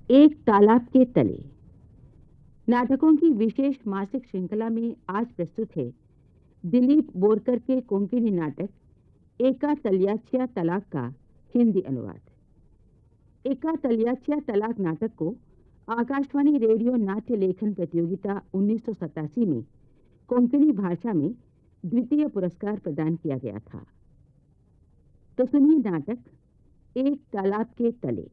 एक तालाब के तले नाटकों की विशेष मासिक श्रृंखला में आज प्रस्तुत है दिलीप बोरकर के कोंकणी नाटक एका तल्याच्या तलाक का हिंदी अनुवाद। एका तल्याच्या तलाक नाटक को आकाशवाणी रेडियो नाट्य लेखन प्रतियोगिता 1987 में कोंकणी भाषा में द्वितीय पुरस्कार प्रदान किया गया था। तो सुनिए नाटक एक तालाब के तले।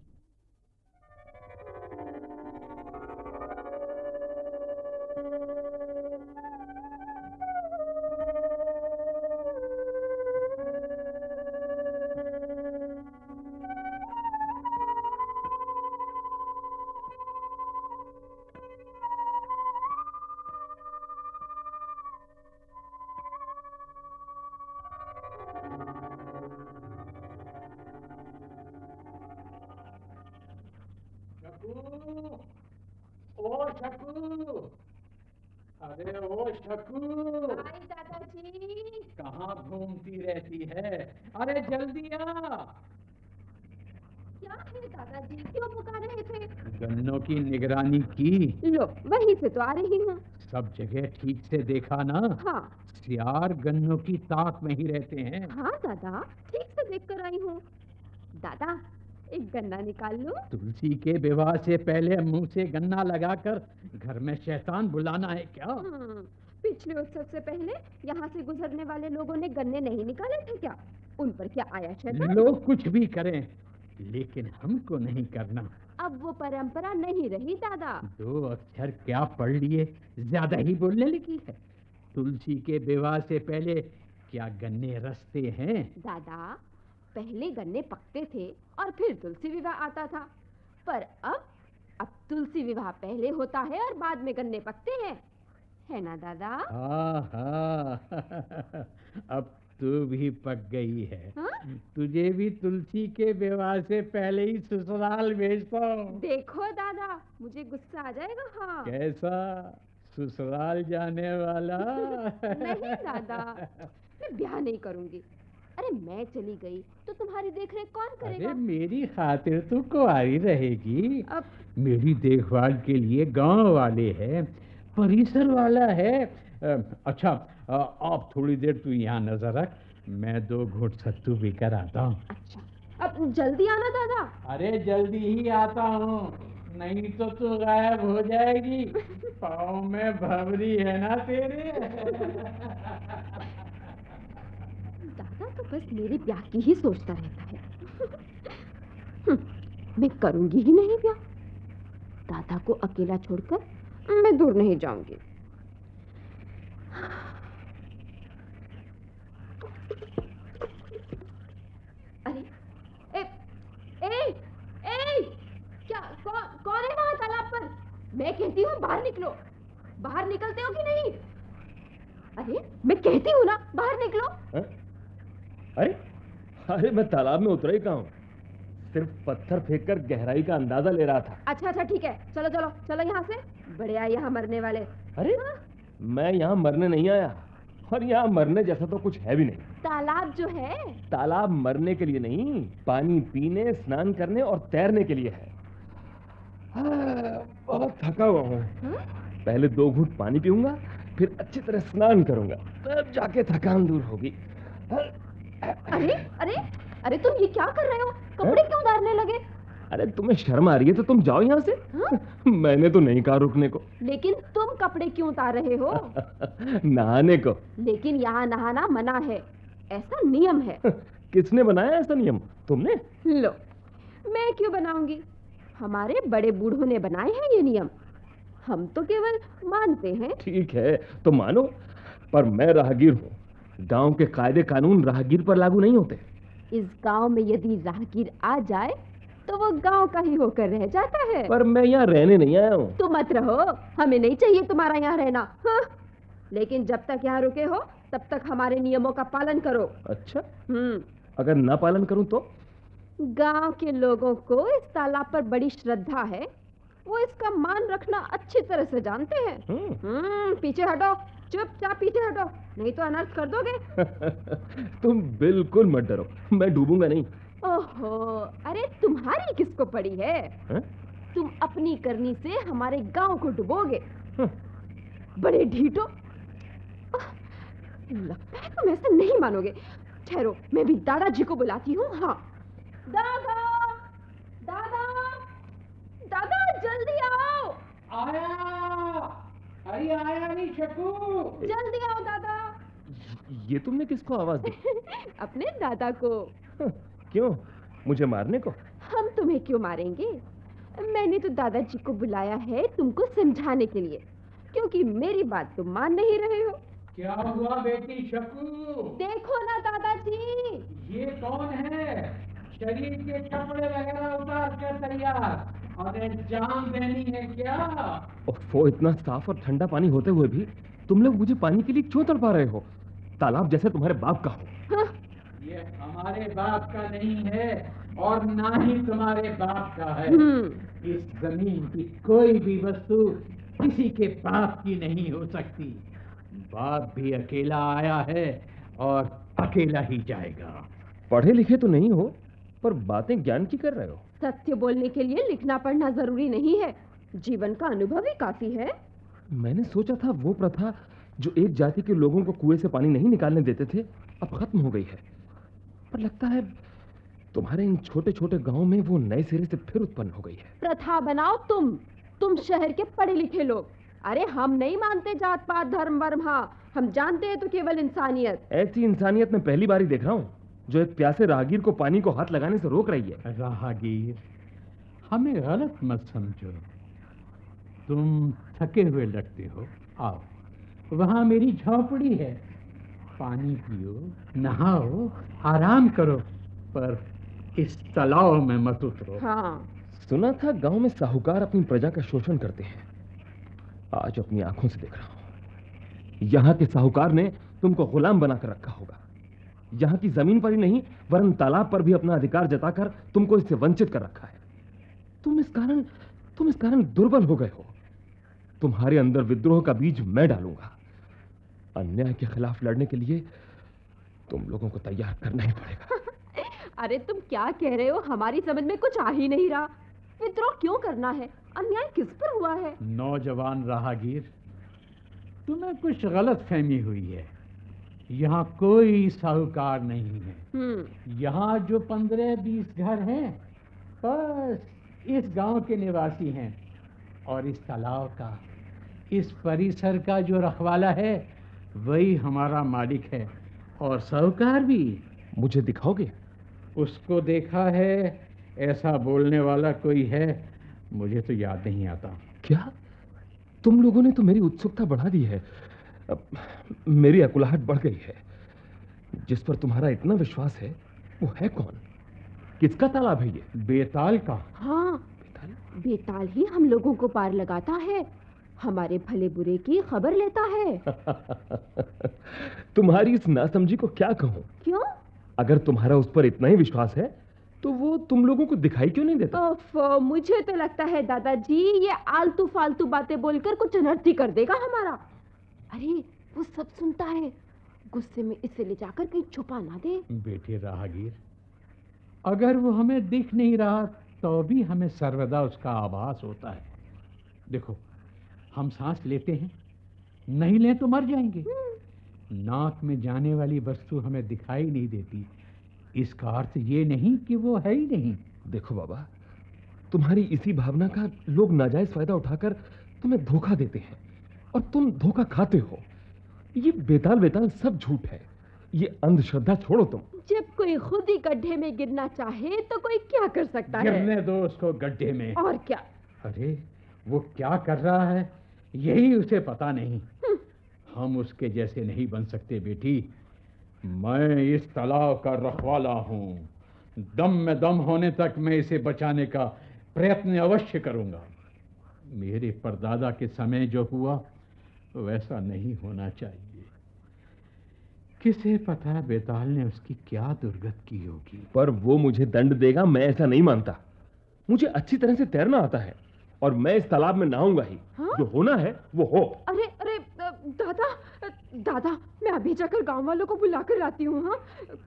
ओ शकू, अरे ओ शकू, हाय दादाजी, कहाँ घूमती रहती है? अरे जल्दी आ। क्या है दादाजी, क्यों पुकार रहे थे? गन्नों की निगरानी की? लो वहीं से तो आ रही हूँ। सब जगह ठीक से देखा ना? हाँ सियार गन्नों की ताक में ही रहते हैं। हाँ दादा, ठीक से देख कर आई हूँ। दादा एक गन्ना निकाल लो। तुलसी के विवाह से पहले मुंह से गन्ना लगाकर घर में शैतान बुलाना है क्या? पिछले उत्सव से पहले यहाँ से गुजरने वाले लोगों ने गन्ने नहीं निकाले थे क्या? उन पर क्या आया शैतान? लोग कुछ भी करें लेकिन हमको नहीं करना। अब वो परंपरा नहीं रही दादा। 2 अक्षर क्या पढ़ लिए, ज्यादा ही बोलने लगी है। तुलसी के विवाह से पहले क्या गन्ने रसते हैं? दादा पहले गन्ने पकते थे और फिर तुलसी विवाह आता था, पर अब तुलसी विवाह पहले होता है और बाद में गन्ने पकते हैं, है ना दादा? हाँ अब तू भी पक गई है। हा? तुझे भी तुलसी के विवाह से पहले ही ससुराल भेजता हूँ। देखो दादा मुझे गुस्सा आ जाएगा। हाँ कैसा ससुराल जाने वाला? नहीं दादा, मैं ब्याह नहीं करूंगी। अरे मैं चली गई तो तुम्हारी देखरेख कौन करेगा? अरे मेरी खातिर तू कुंवारी रहेगी। अब मेरी देखभाल के लिए गांव वाले हैं, परिसर वाला है। अच्छा आप थोड़ी देर तू यहाँ नजर रख, मैं 2 घूंट सत्तू पीकर आता हूँ। अच्छा अब जल्दी आना दादा। अरे जल्दी ही आता हूँ, नहीं तो तू गायब हो जाएगी। पाँव में भंवरी है ना तेरे? दादा तो बस मेरे ब्याह की ही सोचता रहता है। मैं करूंगी ही नहीं ब्याह। दादा को अकेला छोड़कर मैं दूर नहीं जाऊंगी। अरे ए, ए, ए, क्या कौन है वहां तालाब पर? मैं कहती हूँ बाहर निकलो। बाहर निकलते हो कि नहीं? अरे मैं कहती हूँ ना बाहर निकलो। अरे अरे मैं तालाब में उतरा ही कहाँ हूँ, सिर्फ पत्थर फेंककर गहराई का अंदाजा ले रहा था। अच्छा ठीक है, चलो चलो चलो यहाँ से। बड़े आए यहाँ मरने वाले। अरे मैं यहाँ मरने नहीं आया, और यहाँ मरने जैसा तो कुछ है भी नहीं। तालाब जो है, तालाब मरने के लिए नहीं, पानी पीने, स्नान करने और तैरने के लिए है। बहुत थका हुआ हूँ। पहले 2 घूंट पानी पीऊंगा, फिर अच्छी तरह स्नान करूंगा, तब जाके थकान दूर होगी। अरे अरे अरे तुम ये क्या कर रहे हो? कपड़े क्यों उतारने लगे? अरे तुम्हें शर्म आ रही है तो तुम जाओ यहाँ से। मैंने तो नहीं कहा रुकने को। लेकिन तुम कपड़े क्यों उतार रहे हो? नहाने को। लेकिन यहाँ नहाना मना है, ऐसा नियम है। किसने बनाया ऐसा नियम? तुमने? लो मैं क्यों बनाऊंगी, हमारे बड़े बूढ़ों ने बनाए हैं ये नियम, हम तो केवल मानते हैं। ठीक है तो मानो, पर मैं राहगीर हूँ, गांव के कायदे कानून राहगीर पर लागू नहीं होते। इस गांव में यदि राहगीर आ जाए तो वो गांव का ही होकर रह जाता है। पर मैं यहाँ रहने नहीं आया हूँ। तुम मत रहो, हमें नहीं चाहिए तुम्हारा यहाँ रहना। हाँ? लेकिन जब तक यहाँ रुके हो तब तक हमारे नियमों का पालन करो। अच्छा अगर ना पालन करूँ तो? गांव के लोगों को इस तालाब पर बड़ी श्रद्धा है, वो इसका मान रखना अच्छी तरह से जानते हैं। पीछे हटो, चुपचाप पीछे हटो, नहीं तो अनर्थ कर दोगे। तुम बिल्कुल मत डरो, मैं डूबूंगा नहीं। ओहो, अरे तुम्हारी किसको पड़ी है? तुम अपनी करनी से हमारे गांव को डुबोगे। बड़े ढीठो। लगता है तुम ऐसे नहीं मानोगे। ठहरो, मैं भी दादाजी को बुलाती हूँ। हाँ, दादा, दादा, दादा, जल्दी आओ। आया। अरे आया नहीं शकू। जल्दी आओ दादा। ये तुमने किसको आवाज दी? अपने दादा को। क्यों, मुझे मारने को? हम तुम्हें क्यों मारेंगे? मैंने तो दादाजी को बुलाया है तुमको समझाने के लिए, क्योंकि मेरी बात तुम मान नहीं रहे हो। क्या हुआ बेटी शकू? देखो ना दादाजी। ये कौन है? शरीर के कपड़े वगैरह उतार कर तैयार और जान देनी है क्या? वो इतना साफ और ठंडा पानी होते हुए भी तुम लोग मुझे पानी के लिए क्यों तड़पा रहे हो? तालाब जैसे तुम्हारे बाप का हो। हाँ? ये हमारे बाप का नहीं है और ना ही तुम्हारे बाप का है। इस जमीन की कोई भी वस्तु किसी के बाप की नहीं हो सकती। बाप भी अकेला आया है और अकेला ही जाएगा। पढ़े लिखे तो नहीं हो, पर बातें ज्ञान की कर रहे हो। सत्य बोलने के लिए लिखना पढ़ना जरूरी नहीं है, जीवन का अनुभव ही काफी है। मैंने सोचा था वो प्रथा जो एक जाति के लोगों को कुएं से पानी नहीं निकालने देते थे अब खत्म हो गई है, पर लगता है तुम्हारे इन छोटे छोटे गांवों में वो नए सिरे से फिर उत्पन्न हो गई है। प्रथा बनाओ तुम शहर के पढ़े लिखे लोग। अरे हम नहीं मानते जात पात धर्म वर्म। हाँ, हम जानते हैं तो केवल इंसानियत। ऐसी इंसानियत मैं पहली बार ही देख रहा हूँ जो एक प्यासे राहगीर को पानी को हाथ लगाने से रोक रही है। राहगीर, हमें गलत मत समझो। तुम थके हुए लगते हो। आओ, वहां मेरी झोपड़ी है, पानी पियो, नहाओ, आराम करो, पर इस तालाब में मत उतरो। हाँ, सुना था गांव में साहूकार अपनी प्रजा का शोषण करते हैं। आज अपनी आंखों से देख रहा हूं। यहाँ के साहूकार ने तुमको गुलाम बनाकर रखा होगा। यहाँ की जमीन पर ही नहीं वरन तालाब पर भी अपना अधिकार जताकर तुमको इससे वंचित कर रखा है। तुम इस कारण दुर्बल हो गए हो। तुम्हारे अंदर विद्रोह का बीज मैं डालूंगा। अन्याय के खिलाफ लड़ने के लिए तुम लोगों को तैयार करना ही पड़ेगा। अरे तुम क्या कह रहे हो? हमारी समझ में कुछ आ ही नहीं रहा। विद्रोह क्यों करना है? अन्याय किस पर हुआ है? नौजवान राहगीर, तुम्हें कुछ गलत फहमी हुई है। यहाँ कोई साहूकार नहीं है। यहाँ जो 15-20 घर हैं, बस इस गांव के निवासी हैं। और इस तालाब का, इस परिसर का जो रखवाला है, वही हमारा मालिक है और साहूकार भी। मुझे दिखाओगे? उसको देखा है, ऐसा बोलने वाला कोई है? मुझे तो याद नहीं आता। क्या तुम लोगों ने तो मेरी उत्सुकता बढ़ा दी है। मेरी अकुलाहट बढ़ गई है। जिस पर तुम्हारा इतना विश्वास है वो है कौन? किसका तालाब है ये? बेताल का। हाँ, बेताल ही हम लोगों को पार लगाता है, हमारे भले बुरे की खबर लेता है। तुम्हारी इस नासमझी को क्या कहूं? क्यों? अगर तुम्हारा उस पर इतना ही विश्वास है तो वो तुम लोगों को दिखाई क्यों नहीं देता? मुझे तो लगता है दादाजी ये आलतू फालतू बातें बोलकर कुछ अनर्थी कर देगा हमारा। अरे वो सब सुनता है, गुस्से में इसे ले जाकर कहीं छुपा ना दे। बेटे राहगीर, अगर वो हमें दिख नहीं रहा तो भी हमें सर्वदा उसका आभास होता है। देखो, हम सांस लेते हैं, नहीं लें तो मर जाएंगे। नाक में जाने वाली वस्तु हमें दिखाई नहीं देती, इसका अर्थ ये नहीं कि वो है ही नहीं। देखो बाबा, तुम्हारी इसी भावना का लोग नाजायज फायदा उठाकर तुम्हें धोखा देते हैं और तुम धोखा खाते हो। ये बेताल सब झूठ है। ये अंधश्रद्धा छोड़ो तुम। जब कोई खुद ही गड्ढे में गिरना चाहे तो कोई क्या कर सकता है? गिरने दो उसको गड्ढे में। और क्या? अरे वो क्या कर रहा है यही उसे पता नहीं। हम उसके जैसे नहीं बन सकते बेटी। मैं इस तालाब का रखवाला हूँ। दम में दम होने तक मैं इसे बचाने का प्रयत्न अवश्य करूंगा। मेरे परदादा के समय जो हुआ वैसा नहीं होना चाहिए। किसे पता बेताल ने उसकी क्या दुर्गत की होगी। पर वो मुझे दंड देगा, मैं ऐसा नहीं मानता। मुझे अच्छी तरह से तैरना आता है और मैं इस तालाब में नहाऊंगा ही। हाँ? जो होना है वो हो। अरे दादा, मैं अभी जाकर गांव वालों को बुला कर लाती हूँ। हाँ,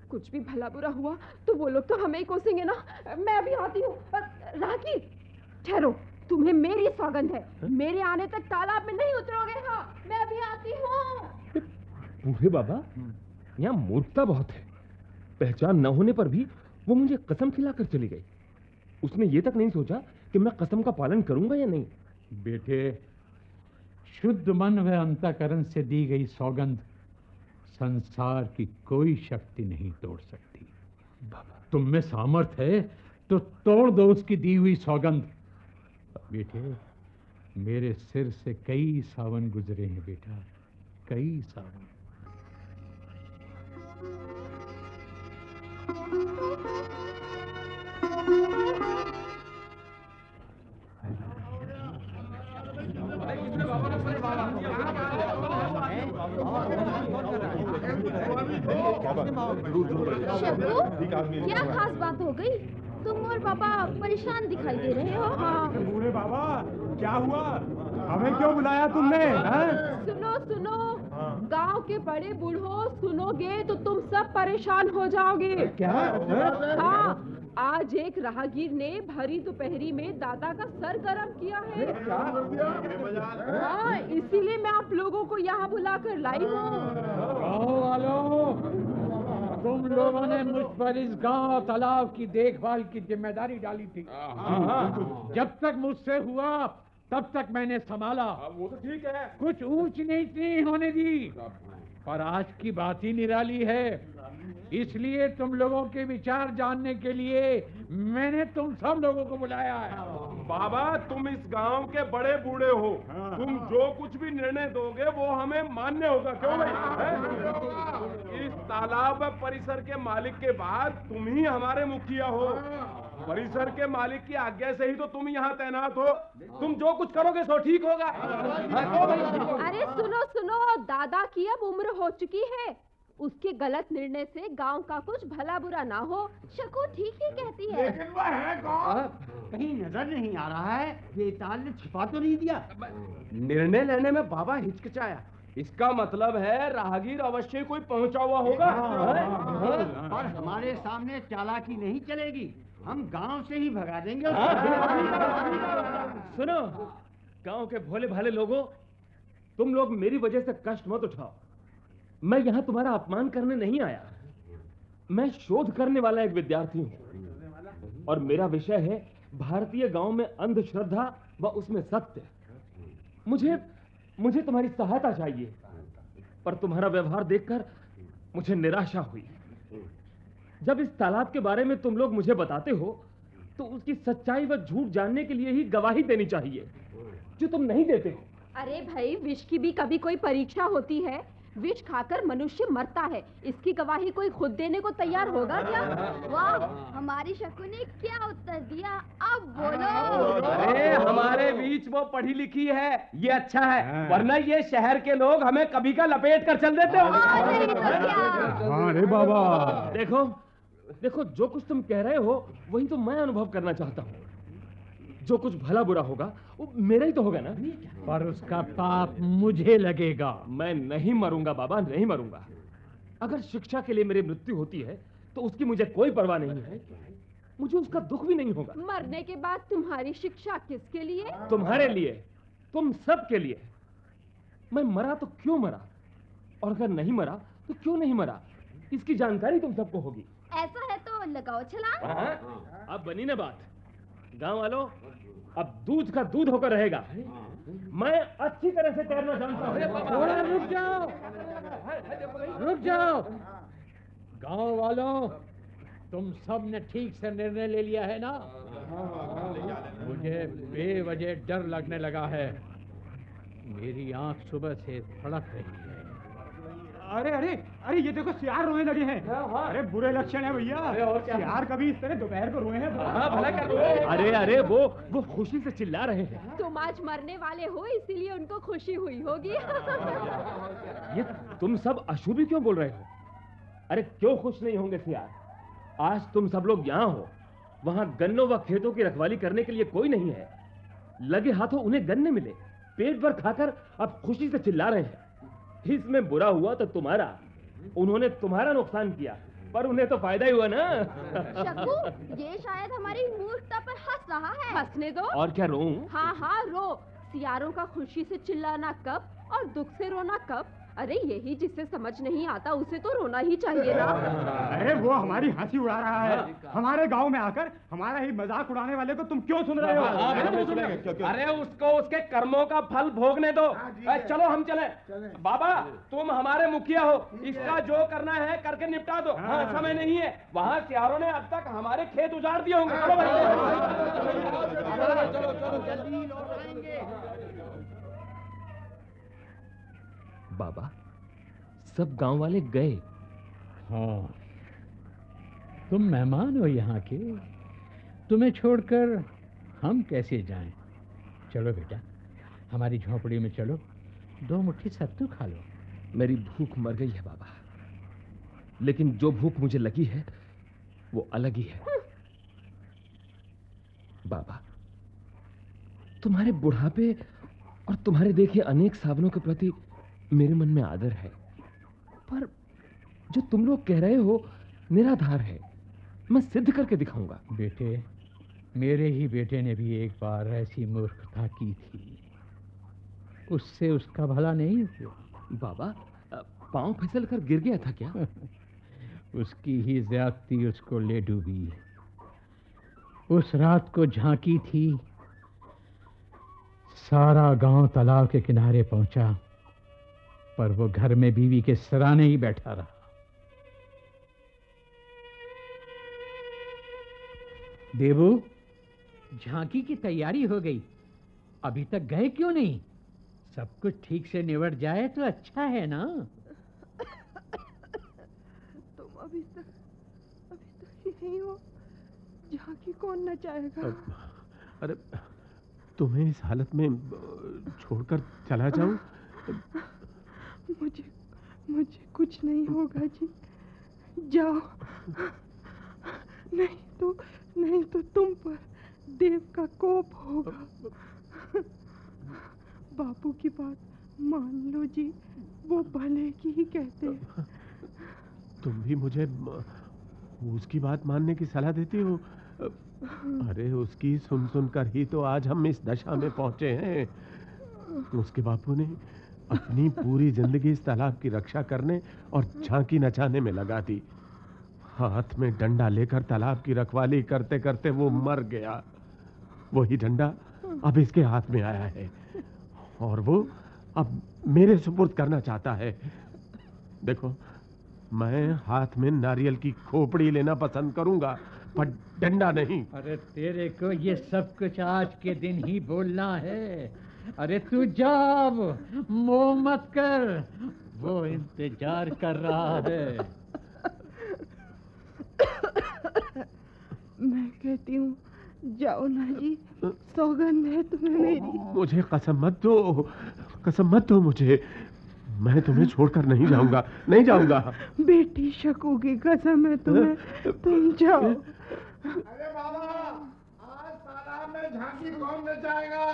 कुछ भी भला बुरा हुआ तो वो लोग तो हमें ही कोसेंगे ना। मैं अभी आती हूँ। राहगीर, ठहरो, तुम्हें मेरी सौगंध है, मेरे आने तक तालाब में नहीं उतरोगे। हाँ, मैं अभी आती हूँ। बूढ़े बाबा, यहाँ मूर्खता बहुत है। पहचान न होने पर भी वो मुझे कसम खिलाकर चली गई। उसने ये तक नहीं सोचा कि मैं कसम का पालन करूंगा या नहीं। बेटे, शुद्ध मन व अंतःकरण से दी गई सौगंध संसार की कोई शक्ति नहीं तोड़ सकती। तुम में सामर्थ है तो तोड़ दो उसकी दी हुई सौगंध। बेटे, मेरे सिर से कई सावन गुजरे हैं बेटा, कई सावन। शब्बू, क्या खास बात हो गई? तुम और पापा परेशान दिखाई दे रहे हो। हाँ। बूढ़े बाबा, क्या हुआ? हमें क्यों बुलाया तुमने? सुनो सुनो, गांव के बड़े बूढ़ों, सुनोगे तो तुम सब परेशान हो जाओगे। क्या? हाँ, आज एक राहगीर ने भरी दोपहरी में दादा का सर गरम किया है। हाँ, इसीलिए मैं आप लोगों को यहाँ बुलाकर लाई हूँ। गाँव वालों, तुम लोगों ने मुझ पर इस गांव तालाब की देखभाल की जिम्मेदारी डाली थी। जब तक मुझसे हुआ तब तक मैंने संभाला। वो तो ठीक है। कुछ ऊंच नीच नहीं होने दी, पर आज की बात ही निराली है। इसलिए तुम लोगों के विचार जानने के लिए मैंने तुम सब लोगों को बुलाया है। बाबा, तुम इस गांव के बड़े बूढ़े हो, तुम जो कुछ भी निर्णय दोगे वो हमें मान्य होगा। क्यों भाई? इस तालाब परिसर के मालिक के बाद तुम ही हमारे मुखिया हो। परिसर के मालिक की आज्ञा से ही तो तुम यहाँ तैनात हो। तुम जो कुछ करोगे सो ठीक होगा। अरे सुनो सुनो, दादा की अब उम्र हो चुकी है। उसके गलत निर्णय से गांव का कुछ भला बुरा ना हो। शकू ठीक ही कहती है। लेकिन वह है कौन? कहीं नजर नहीं आ रहा है। बेताल ने छिपा तो नहीं दिया? निर्णय लेने में बाबा हिचकिचाया, इसका मतलब है राहगीर अवश्य कोई पहुंचा हुआ होगा। और हमारे सामने चालाकी नहीं चलेगी, हम गांव से ही भगा देंगे। सुनो, गांव के भोले भाले लोगों, तुम लोग मेरी वजह से कष्ट मत उठाओ। मैं यहां तुम्हारा अपमान करने नहीं आया। मैं शोध करने वाला एक विद्यार्थी हूं और मेरा विषय है भारतीय गांव में अंधश्रद्धा व उसमें सत्य। मुझे तुम्हारी सहायता चाहिए, पर तुम्हारा व्यवहार देखकर मुझे निराशा हुई। जब इस तालाब के बारे में तुम लोग मुझे बताते हो तो उसकी सच्चाई व झूठ जानने के लिए ही गवाही देनी चाहिए, जो तुम नहीं देते हो। अरे भाई, विष की भी कभी कोई परीक्षा होती है? विष खाकर मनुष्य मरता है, इसकी गवाही कोई खुद देने को तैयार होगा क्या? वाह, हमारी शकू ने क्या उत्तर दिया, अब बोलो। अरे हमारे बीच वो पढ़ी लिखी है, ये अच्छा है, वरना ये शहर के लोग हमें कभी का लपेट कर चल देते हो। अरे बाबा, देखो जो कुछ तुम कह रहे हो वही तो मैं अनुभव करना चाहता हूँ। जो कुछ भला बुरा होगा वो मेरा ही तो होगा ना। पर उसका पाप मुझे लगेगा। मैं नहीं मरूंगा बाबा, नहीं मरूंगा। अगर शिक्षा के लिए मेरी मृत्यु होती है तो उसकी मुझे कोई परवाह नहीं है, मुझे उसका दुख भी नहीं होगा। मरने के बाद तुम्हारी शिक्षा किसके लिए? तुम्हारे लिए, तुम सब के लिए। मैं मरा तो क्यों मरा, और अगर नहीं मरा तो क्यों नहीं मरा, इसकी जानकारी तुम सबको होगी। ऐसा है तो लगाओ छलांग। अब बनी ना बात। गांव वालों, अब दूध का दूध होकर रहेगा। मैं अच्छी तरह से तैरना जानता हूँ। थोड़ा रुक जाओ, रुक जाओ। गांव वालों, तुम सब ने ठीक से निर्णय ले लिया है ना? मुझे बेवजह डर लगने लगा है। मेरी आंख सुबह से फड़क रही है। अरे अरे अरे, ये देखो सियार रोने लगे हैं। अरे बुरे लक्षण है भैया। सियार कभी इस तरह दोपहर को रोए हैं? भला कर रहे हैं। अरे अरे, वो खुशी से चिल्ला रहे हैं। तुम आज मरने वाले हो, इसीलिए उनको खुशी हुई होगी। ये तुम सब अशुभ क्यों बोल रहे हो? अरे क्यों खुश नहीं होंगे सियार? आज तुम सब लोग यहाँ हो, वहां गन्नों व खेतों की रखवाली करने के लिए कोई नहीं है। लगे हाथों उन्हें गन्ने मिले, पेट भर खाकर अब खुशी से चिल्ला रहे हैं। इसमें बुरा हुआ तो तुम्हारा, उन्होंने तुम्हारा नुकसान किया, पर उन्हें तो फायदा ही हुआ ना। शकू, ये शायद हमारी मूर्खता पर हंस रहा है। हंसने दो। और क्या रोऊं? हाँ हाँ रो। सियारों का खुशी से चिल्लाना कब और दुख से रोना कब? अरे यही जिसे समझ नहीं आता उसे तो रोना ही चाहिए ना। अरे वो हमारी हंसी उड़ा रहा है। हमारे गांव में आकर हमारा ही मजाक उड़ाने वाले को तुम क्यों सुन रहे हो? अरे उसको उसके कर्मों का फल भोगने दो। चलो हम चले। बाबा तुम हमारे मुखिया हो, इसका जो करना है करके निपटा दो। हाँ, समय नहीं है। वहाँ सियारों ने अब तक हमारे खेत उजाड़ दिए होंगे। चलो भाई, चलो जल्दी लौट आएंगे। बाबा सब गांव वाले गए। हाँ, तुम मेहमान हो यहाँ के, तुम्हें छोड़कर हम कैसे जाएं? चलो बेटा, हमारी झोपड़ी में चलो, 2 मुट्ठी सत्तू खा लो। मेरी भूख मर गई है बाबा, लेकिन जो भूख मुझे लगी है वो अलग ही है। बाबा, तुम्हारे बुढ़ापे और तुम्हारे देखे अनेक सावनों के प्रति मेरे मन में आदर है, पर जो तुम लोग कह रहे हो निराधार है। मैं सिद्ध करके दिखाऊंगा। बेटे, मेरे ही बेटे ने भी एक बार ऐसी मूर्खता की थी, उससे उसका भला नहीं हुआ। बाबा, पांव फिसल कर गिर गया था क्या? उसकी ही ज्यादती उसको ले डूबी। उस रात को झांकी थी, सारा गांव तालाब के किनारे पहुंचा, पर वो घर में बीवी के सराहने ही बैठा रहा। देवू, झांकी की तैयारी हो गई, अभी तक गए क्यों नहीं? सब कुछ ठीक से निबट जाए तो अच्छा है ना। तुम अभी तक यहीं हो, झांकी कौन न चाहेगा? अरे तुम्हें इस हालत में छोड़कर चला जाऊं? मुझे कुछ नहीं होगा जी, जाओ। नहीं तो तुम पर देव का कोप होगा। बापू की बात मान लो जी, वो भले की ही कहते हैं। तुम भी मुझे उसकी बात मानने की सलाह देती हो? अरे उसकी सुन कर ही तो आज हम इस दशा में पहुंचे हैं। उसके बापू ने अपनी पूरी जिंदगी इस तालाब की रक्षा करने और झांकी नचाने में लगा दी। हाथ में डंडा लेकर तालाब की रखवाली करते करते वो मर गया। वही डंडा अब इसके हाथ में आया है और वो अब मेरे सुपुर्द करना चाहता है। देखो, मैं हाथ में नारियल की खोपड़ी लेना पसंद करूंगा, पर डंडा नहीं। अरे तेरे को ये सब कुछ आज के दिन ही बोलना है। अरे तू जा, मोह मत कर, वो इंतजार कर रहा है। मैं कहती हूँ जाओ ना जी, सौगंध है तुम्हें मेरी। मुझे कसम मत दो मुझे। मैं तुम्हें छोड़कर नहीं जाऊंगा, नहीं जाऊंगा। बेटी शकू की कसम है तुम्हें, तुम जाओ। अरे बाबा, आज तालाब में झांकी कौन नचाएगा?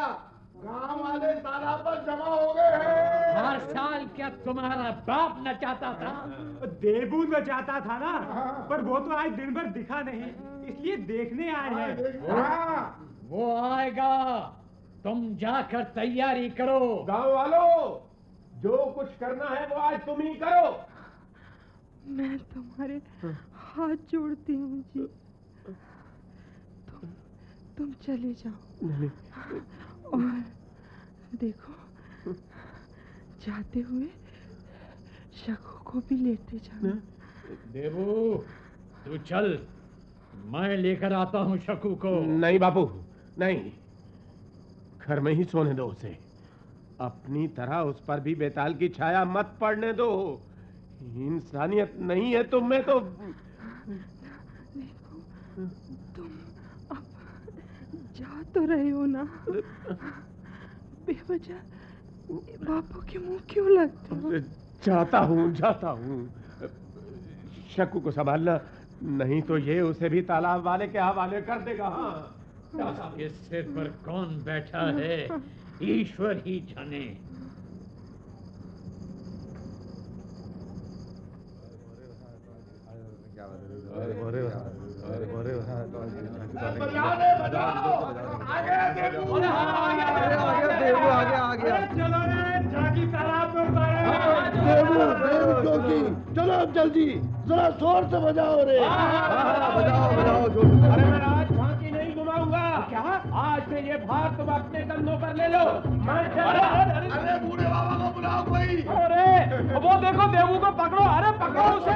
गांव वाले तालाब पर जमा हो गए हैं। हर साल क्या तुम्हारा बाप नचाता था? देबू नचाता था ना, पर वो तो आज दिन भर दिखा नहीं, इसलिए देखने आए हैं। वो आएगा, तुम जाकर तैयारी करो। गांव वालों, जो कुछ करना है वो आज तुम ही करो। मैं तुम्हारे हाथ जोड़ती हूँ जी, तुम चले जाओ। नहीं। और देखो, जाते हुए शकू को भी लेते जाना। देवू, तू चल, मैं लेकर आता हूँ शकू को। नहीं बापू, नहीं, घर में ही सोने दो उसे। अपनी तरह उस पर भी बेताल की छाया मत पड़ने दो। इंसानियत नहीं है तुम में तो। तुम अब जा तो रहे हो ना, बेवजह बापू के मुंह क्यों लगते हो? जाता हूँ। शकू को संभालना, नहीं तो ये उसे भी तालाब वाले के हवाले कर देगा। हाँ, इस सिर पर कौन बैठा है, ईश्वर ही जाने। बजाओ रे बजाओ, आ गया देवू। आ गया। चलो रे झांकी तालाब में उतारो। देवू जोगी, चलो अब जल्दी, जरा जोर से बजाओ रे। बजाओ जोर से। अरे मैं आज झांकी नहीं घुमाऊंगा। क्या? आज से ये भार तुम अपने कंधों पर ले लो। अरे बूढ़े बाबा को बुलाओ कोई। अरे वो देखो देवू को पकड़ो। अरे पकड़ो उसे।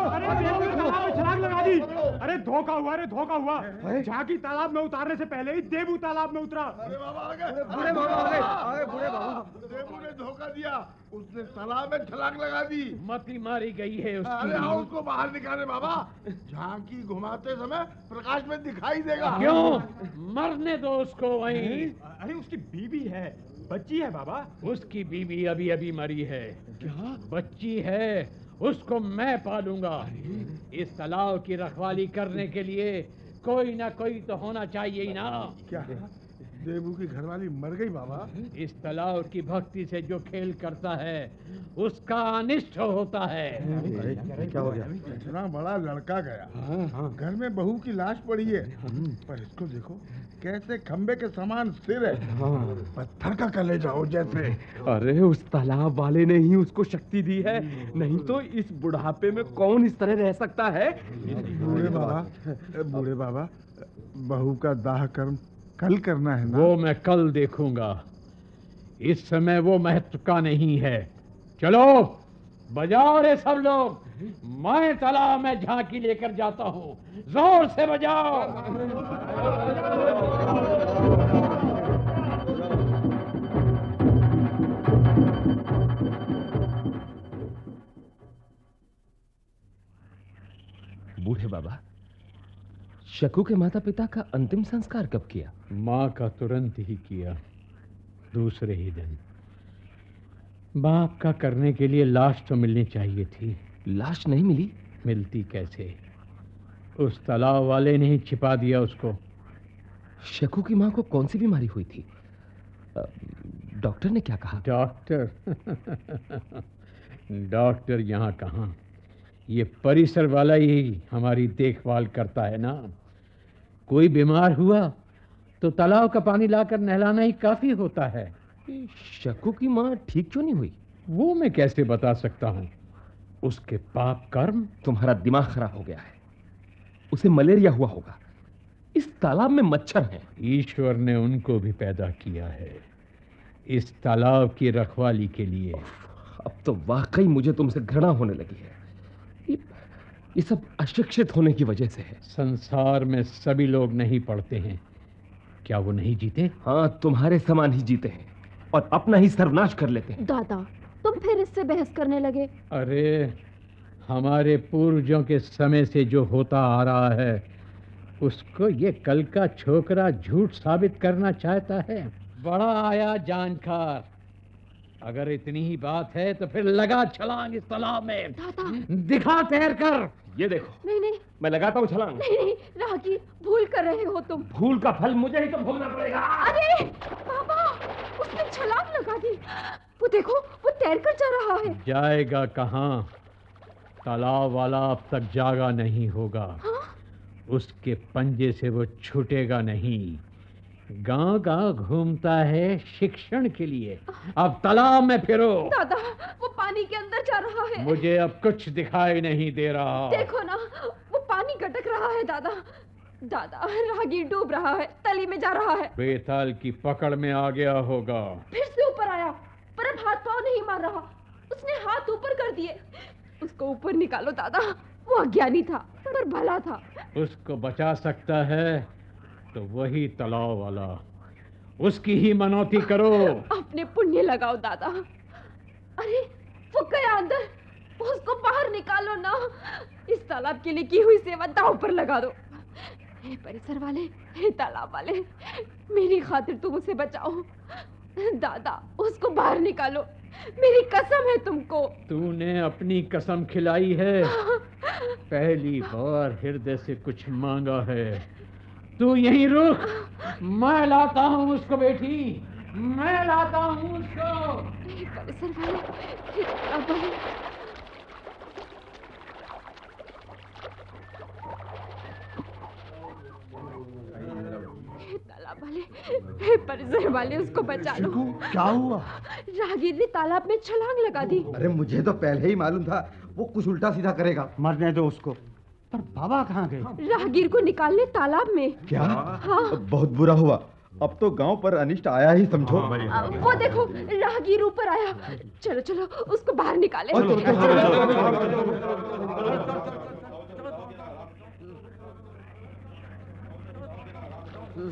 अरे देवू ने तालाब में छलांग लगा दी। अरे धोखा हुआ रे, धोखा हुआ। झांकी तालाब में उतारने से पहले ही देवू तालाब में उतरा। अरे बाबा आ गए। बूढ़े बाबा आ गए। बूढ़े बाबा। देवू ने धोखा दिया, उसने तालाब में छलांग लगा दी। मती मारी गई है अरे उसकी। आओ उसको बाहर निकाले बाबा, झांकी घुमाते समय प्रकाश में दिखाई देगा। क्यों? मरने दो उसको वहीं। अरे उसकी बीवी है, बच्ची है बाबा। उसकी बीवी अभी अभी मरी है। क्या? बच्ची है, उसको मैं पालूंगा। इस तालाब की रखवाली करने के लिए कोई ना कोई तो होना चाहिए ही ना। क्या देवू की घरवाली मर गई बाबा? इस तालाब की भक्ति से जो खेल करता है उसका अनिष्ट होता है। क्या हो गया? इतना बड़ा लड़का गया, घर में बहू की लाश पड़ी है, पर इसको देखो कैसे खंबे के समान सिर है, पत्थर का कलेजा हो जैसे। अरे उस तालाब वाले ने ही उसको शक्ति दी है, नहीं तो इस बुढ़ापे में कौन इस तरह रह सकता है? बूढ़े बाबा, बहू का दाह कर्म कल करना है ना? वो मैं कल देखूंगा, इस समय वो महत्व का नहीं है। चलो बजाओ रे सब लोग, मैं तालाब में झांकी लेकर जाता हूँ। जोर से बजाओ। बूढ़े बाबा, शकू के माता पिता का अंतिम संस्कार कब किया? माँ का तुरंत ही किया, दूसरे ही दिन। बाप का करने के लिए लाश तो मिलनी चाहिए थी। लाश नहीं मिली? मिलती कैसे? उस तालाब वाले ने ही छिपा दिया उसको। शकू की माँ को कौन सी बीमारी हुई थी? डॉक्टर ने क्या कहा? डॉक्टर? डॉक्टर यहाँ कहाँ, ये परिसर वाला ही हमारी देखभाल करता है ना। कोई बीमार हुआ तो तालाब का पानी लाकर नहलाना ही काफी होता है। शकू की माँ ठीक क्यों नहीं हुई? वो मैं कैसे बता सकता हूँ, उसके पाप कर्म। तुम्हारा दिमाग खराब हो गया है, उसे मलेरिया हुआ होगा। इस तालाब में मच्छर हैं। ईश्वर ने उनको भी पैदा किया है इस तालाब की रखवाली के लिए। अब तो वाकई मुझे तुमसे घृणा होने लगी है। ये सब अशिक्षित होने की वजह से है। संसार में सभी लोग नहीं पढ़ते हैं, क्या वो नहीं जीते? हाँ, तुम्हारे समान ही जीते हैं और अपना ही सर्वनाश कर लेते हैं। दादा, तुम फिर इससे बहस करने लगे। अरे हमारे पूर्वजों के समय से जो होता आ रहा है उसको ये कल का छोकरा झूठ साबित करना चाहता है। बड़ा आया जानकार। अगर इतनी ही बात है तो फिर लगा छलांग इस तालाब में। दादा, दिखा तैर कर। ये देखो। नहीं नहीं, मैं लगाता हूँ छलांग। नहीं नहीं, रागी, भूल कर रहे हो तुम। भूल का फल मुझे ही तो भोगना पड़ेगा। अरे बाबा, उसने छलांग लगा दी। वो देखो, वो तैर कर जा रहा है। जाएगा कहाँ? तालाब वाला अब तक जागा नहीं होगा। हाँ? उसके पंजे से वो छूटेगा नहीं। गांव-गांव घूमता है शिक्षण के लिए। अब तालाब में फिरो। दादा, वो पानी के अंदर जा रहा है। मुझे अब कुछ दिखाई नहीं दे रहा। देखो ना, वो पानी गटक रहा है। दादा, दादा, रागी डूब रहा है, तली में जा रहा है। बेताल की पकड़ में आ गया होगा। फिर से ऊपर आया, पर अब हाथ पाँव नहीं मार रहा। उसने हाथ ऊपर कर दिए। उसको ऊपर निकालो दादा, वो अज्ञानी था पर भला था। उसको बचा सकता है तो वही तालाब वाला, उसकी ही मनौती करो। अपने पुण्य लगाओ दादा। अरे वो गया अंदर, उसको बाहर निकालो ना। इस तालाब के लिए की हुई सेवा दांव पर लगा दो। हे परिसर वाले, हे तालाब वाले, मेरी खातिर तुम उसे बचाओ। दादा, उसको बाहर निकालो, मेरी कसम है तुमको। तूने अपनी कसम खिलाई है। पहली बार हृदय से कुछ मांगा है। तू यहीं रुक, मैं लाता हूँ उसको बेटी, मैं लाता हूँ उसको। परिसर वाले, हे तालाब वाले। हे परिसर वाले, उसको बचा लो। क्या हुआ? राहगीर ने तालाब में छलांग लगा दी। अरे मुझे तो पहले ही मालूम था वो कुछ उल्टा सीधा करेगा। मरने दो उसको। पर बाबा कहाँ गए? राहगीर को निकालने तालाब में। क्या? हाँ। बहुत बुरा हुआ, अब तो गांव पर अनिष्ट आया ही समझो। वो देखो, राहगीर ऊपर आया। चलो चलो, उसको बाहर निकाले।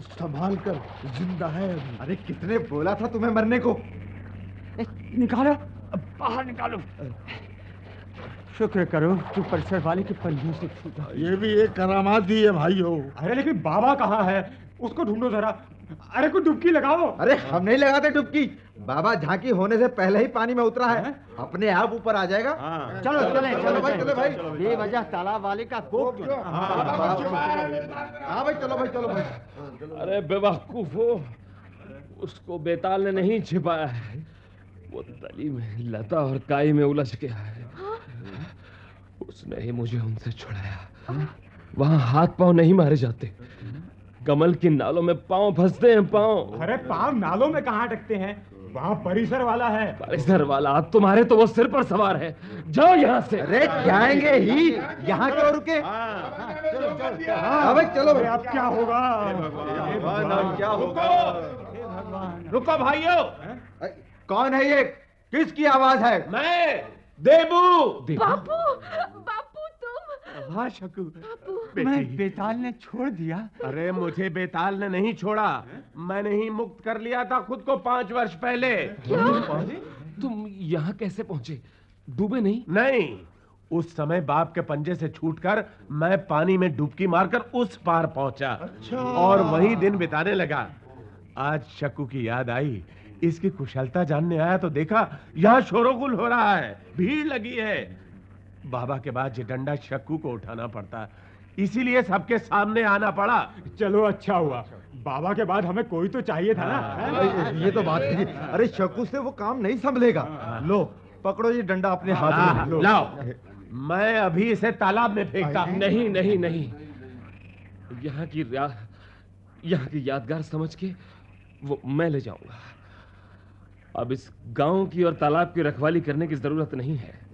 संभाल कर, जिंदा है। अरे किसने बोला था तुम्हें मरने को? निकालो, बाहर निकालो। शुक्र करो तू परिसर वाले के पंजों से छूटा। ये भी एक करामात दी है भाइयों। अरे लेकिन बाबा कहाँ है? उसको ढूंढो जरा। अरे कोई डुबकी लगाओ। अरे हम नहीं लगाते डुबकी, बाबा झांकी होने से पहले ही पानी में उतरा है, अपने आप ऊपर आ जाएगा। चलो चले चलो भाई, चलो भाई। ये वजह तालाब वाले का कोप। हाँ भाई, चलो भाई, चलो भाई। अरे बेवकूफ हो, उसको बेताल ने नहीं छिपाया है, वो तली में लता और काई में उलझ गया है। उसने ही मुझे उनसे छुड़ाया। वहां हाथ पांव नहीं मारे जाते, कमल की नालों में पांव फंसते हैं, पांव। अरे पांव नालों में कहाँ अटकते हैं? वहाँ परिसर वाला है। परिसर वाला तुम्हारे तो वो सिर पर सवार है। जाओ यहाँ से। अरे जाएंगे ही, यहाँ क्यों रुके? हाँ भाई, चलो भाई। अब क्या होगा? क्या होगा? रुको भाइयों। कौन है ये? किसकी आवाज है? मैं देबू। बापू, बापू तुम? हाँ शकू, मैं बेताल ने छोड़ दिया। अरे मुझे बेताल ने नहीं छोड़ा, मैंने ही मुक्त कर लिया था खुद को 5 वर्ष पहले। तुम यहाँ कैसे पहुंचे? डूबे नहीं? नहीं, उस समय बाप के पंजे से छूटकर मैं पानी में डुबकी मारकर उस पार पहुंचा। अच्छा। और वहीं दिन बिताने लगा। आज शकू की याद आई, इसकी कुशलता जानने आया तो देखा यहाँ शोरगुल हो रहा है, भीड़ लगी है। बाबा के बाद ये डंडा शक्कू को उठाना पड़ता, इसीलिए सबके सामने आना पड़ा। चलो अच्छा हुआ, बाबा के बाद हमें कोई तो चाहिए था ना। ये तो बात है। अरे शक्कू से वो काम नहीं संभलेगा। लो पकड़ो ये डंडा अपने हाथ में। लाओ, मैं अभी इसे तालाब में फेंकता हूं। नहीं नहीं नहीं, यहाँ की यादगार समझ के वो मैं ले जाऊंगा। अब इस गांव की और तालाब की रखवाली करने की जरूरत नहीं है।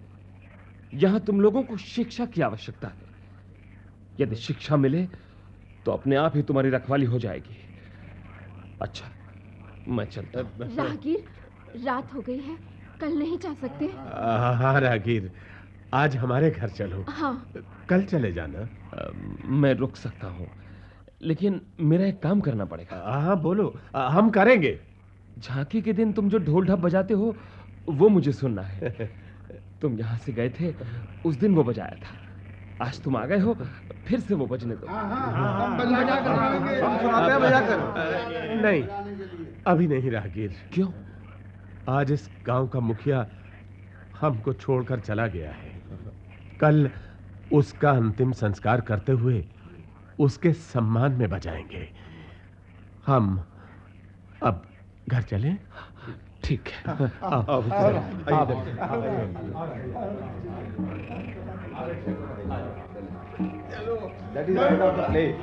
यहां तुम लोगों को शिक्षा की आवश्यकता है। यदि शिक्षा मिले तो अपने आप ही तुम्हारी रखवाली हो जाएगी। अच्छा, मैं चलता हूं। राहगीर, रात हो गई है, कल नहीं जा सकते? हाँ राहगीर, आज हमारे घर चलो। हाँ। कल चले जाना। मैं रुक सकता हूं, लेकिन मेरा एक काम करना पड़ेगा। हाँ बोलो, हम करेंगे। झांकी के दिन तुम जो ढोल ढप बजाते हो वो मुझे सुनना है। तुम यहाँ से गए थे, उस दिन वो बजाया था। आज तुम आ गए हो, फिर से वो बजने दो। नहीं, अभी नहीं राहगीर। क्यों? आज इस गांव का मुखिया हमको छोड़कर चला गया है। कल उसका अंतिम संस्कार करते हुए उसके सम्मान में बजाएंगे। हम अब घर चलें? ठीक है। That is the end of the play.